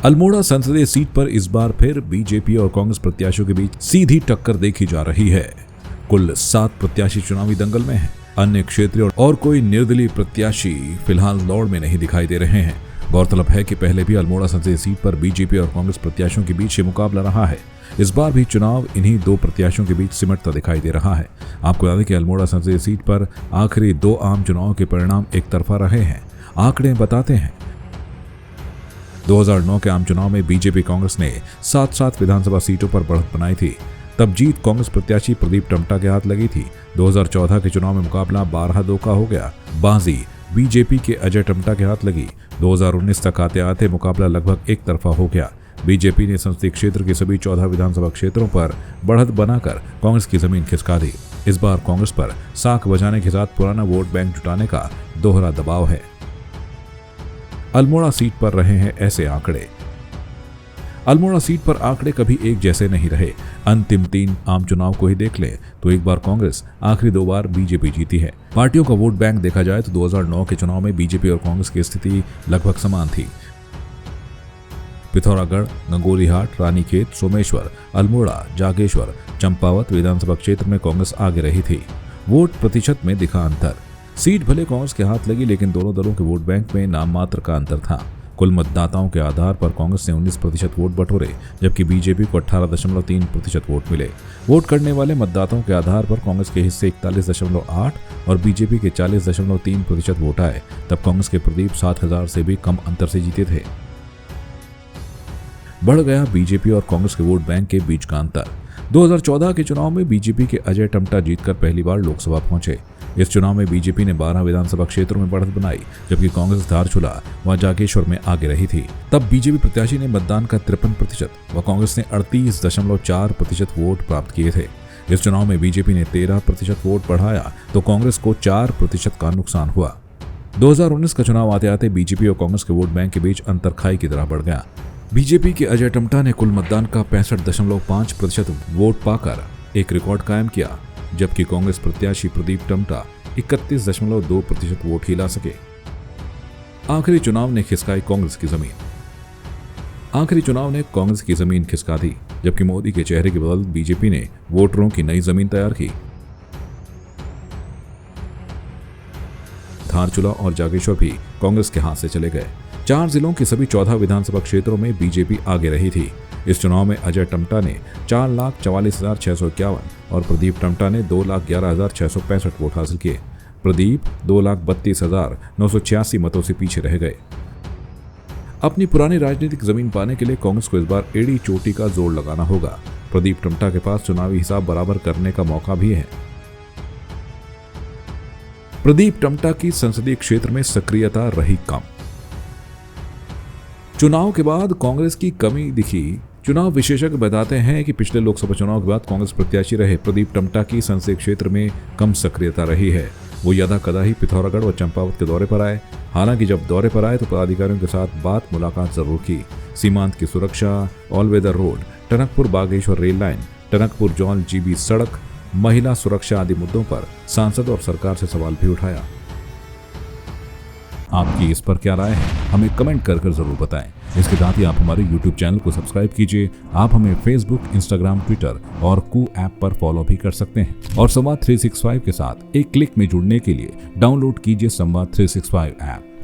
अल्मोड़ा संसदीय सीट पर इस बार फिर बीजेपी और कांग्रेस प्रत्याशियों के बीच सीधी टक्कर देखी जा रही है। कुल 7 प्रत्याशी चुनावी दंगल में हैं। अन्य क्षेत्रीय और कोई निर्दलीय प्रत्याशी फिलहाल दौड़ में नहीं दिखाई दे रहे हैं। गौरतलब है कि पहले भी अल्मोड़ा संसदीय सीट पर बीजेपी और कांग्रेस प्रत्याशियों के बीच ये मुकाबला रहा है। इस बार भी चुनाव इन्हीं 2 प्रत्याशियों के बीच सिमटता दिखाई दे रहा है। आपको बता दें कि अल्मोड़ा संसदीय सीट पर आखिरी 2 आम चुनावों के परिणाम एक तरफा रहे हैं। आंकड़े बताते हैं 2009 के आम चुनाव में बीजेपी कांग्रेस ने 7 विधानसभा सीटों पर बढ़त बनाई थी। तब जीत कांग्रेस प्रत्याशी प्रदीप टम्टा के हाथ लगी थी। 2014 के चुनाव में मुकाबला 12-2 का हो गया। बाजी बीजेपी के अजय टम्टा के हाथ लगी। 2019 तक आते आते मुकाबला लगभग एक तरफा हो गया। बीजेपी ने संसदीय क्षेत्र के सभी 14 विधानसभा क्षेत्रों पर बढ़त बनाकर कांग्रेस की जमीन खिसका दी। इस बार कांग्रेस पर साख बजाने के साथ पुराना वोट बैंक जुटाने का दोहरा दबाव है। अल्मोड़ा सीट पर रहे हैं ऐसे आंकड़े। अल्मोड़ा सीट पर आंकड़े कभी एक जैसे नहीं रहे। अंतिम 3 आम चुनाव को ही देख लें तो एक बार कांग्रेस, आखिरी 2 बार बीजेपी जीती है। पार्टियों का वोट बैंक देखा जाए तो 2009 के चुनाव में बीजेपी और कांग्रेस की स्थिति लगभग समान थी। पिथौरागढ़, गंगोलीहाट, रानीखेत, सोमेश्वर, अल्मोड़ा, जागेश्वर, चंपावत विधानसभा क्षेत्र में कांग्रेस आगे रही थी। वोट प्रतिशत में दिखा अंतर। सीट भले कांग्रेस के हाथ लगी, लेकिन दोनों दलों के वोट बैंक में नाम मात्र का अंतर था। कुल मतदाताओं के आधार पर कांग्रेस ने 19% वोट बटोरे, जबकि बीजेपी को 18.3% वोट मिले। वोट करने वाले मतदाताओं के आधार पर कांग्रेस के हिस्से 41.8 और बीजेपी के 40.3% वोट आए। तब कांग्रेस के प्रदीप 7,000 से भी कम अंतर से जीते थे। बढ़ गया बीजेपी और कांग्रेस के वोट बैंक के बीच का अंतर। 2014 के चुनाव में बीजेपी के अजय टम्टा जीतकर पहली बार लोकसभा पहुंचे। इस चुनाव में बीजेपी ने 12 विधानसभा क्षेत्रों में बढ़त बनाई, जबकि कांग्रेस धारचूला व जागेश्वर में आगे रही थी। तब बीजेपी प्रत्याशी ने मतदान का 53% व कांग्रेस ने 38.4% वोट प्राप्त किए थे। इस चुनाव में बीजेपी ने 13% वोट बढ़ाया तो कांग्रेस को 4% का नुकसान हुआ। 2019 का चुनाव आते आते बीजेपी और कांग्रेस के वोट बैंक के बीच अंतर खाई की तरह बढ़ गया। बीजेपी के अजय टम्टा ने कुल मतदान का 65.5% वोट पाकर एक रिकॉर्ड कायम किया, जबकि कांग्रेस प्रत्याशी प्रदीप टम्टा 31.2% वोट ही ला सके। आखिरी चुनाव ने खिसकाई कांग्रेस की जमीन। आखिरी चुनाव ने कांग्रेस की जमीन खिसका दी, जबकि मोदी के चेहरे की बदौलत बीजेपी ने वोटरों की नई जमीन तैयार की। धारचूला और जागेश्वर भी कांग्रेस के हाथ से चले गए। 4 जिलों के सभी 14 विधानसभा क्षेत्रों में बीजेपी आगे रही थी। इस चुनाव में अजय टम्टा ने 4,44,651 और प्रदीप टम्टा ने 2,11,665 वोट हासिल किए। प्रदीप 2,32,986 मतों से पीछे रह गए। अपनी पुरानी राजनीतिक जमीन पाने के लिए कांग्रेस को इस बार एड़ी चोटी का जोर लगाना होगा। प्रदीप टम्टा के पास चुनावी हिसाब बराबर करने का मौका भी है। प्रदीप टम्टा की संसदीय क्षेत्र में सक्रियता रही कम। चुनाव के बाद कांग्रेस की कमी दिखी। चुनाव विशेषज्ञ बताते हैं कि पिछले लोकसभा चुनाव के बाद कांग्रेस प्रत्याशी रहे प्रदीप टम्टा की संसदीय क्षेत्र में कम सक्रियता रही है। वो यदा कदा ही पिथौरागढ़ और चंपावत के दौरे पर आए। हालांकि जब दौरे पर आए तो पदाधिकारियों के साथ बात मुलाकात जरूर की। सीमांत की सुरक्षा, all weather road, Tanakpur Bageshwar rail line, Tanakpur Jauljibi सड़क, महिला सुरक्षा आदि मुद्दों पर सांसद और सरकार से सवाल भी उठाया। आपकी इस पर क्या राय है, हमें कमेंट कर जरूर बताएं। इसके साथ ही आप हमारे YouTube चैनल को सब्सक्राइब कीजिए। आप हमें Facebook, Instagram, Twitter और कू ऐप पर फॉलो भी कर सकते हैं। और संवाद 365 के साथ एक क्लिक में जुड़ने के लिए डाउनलोड कीजिए संवाद 365 ऐप।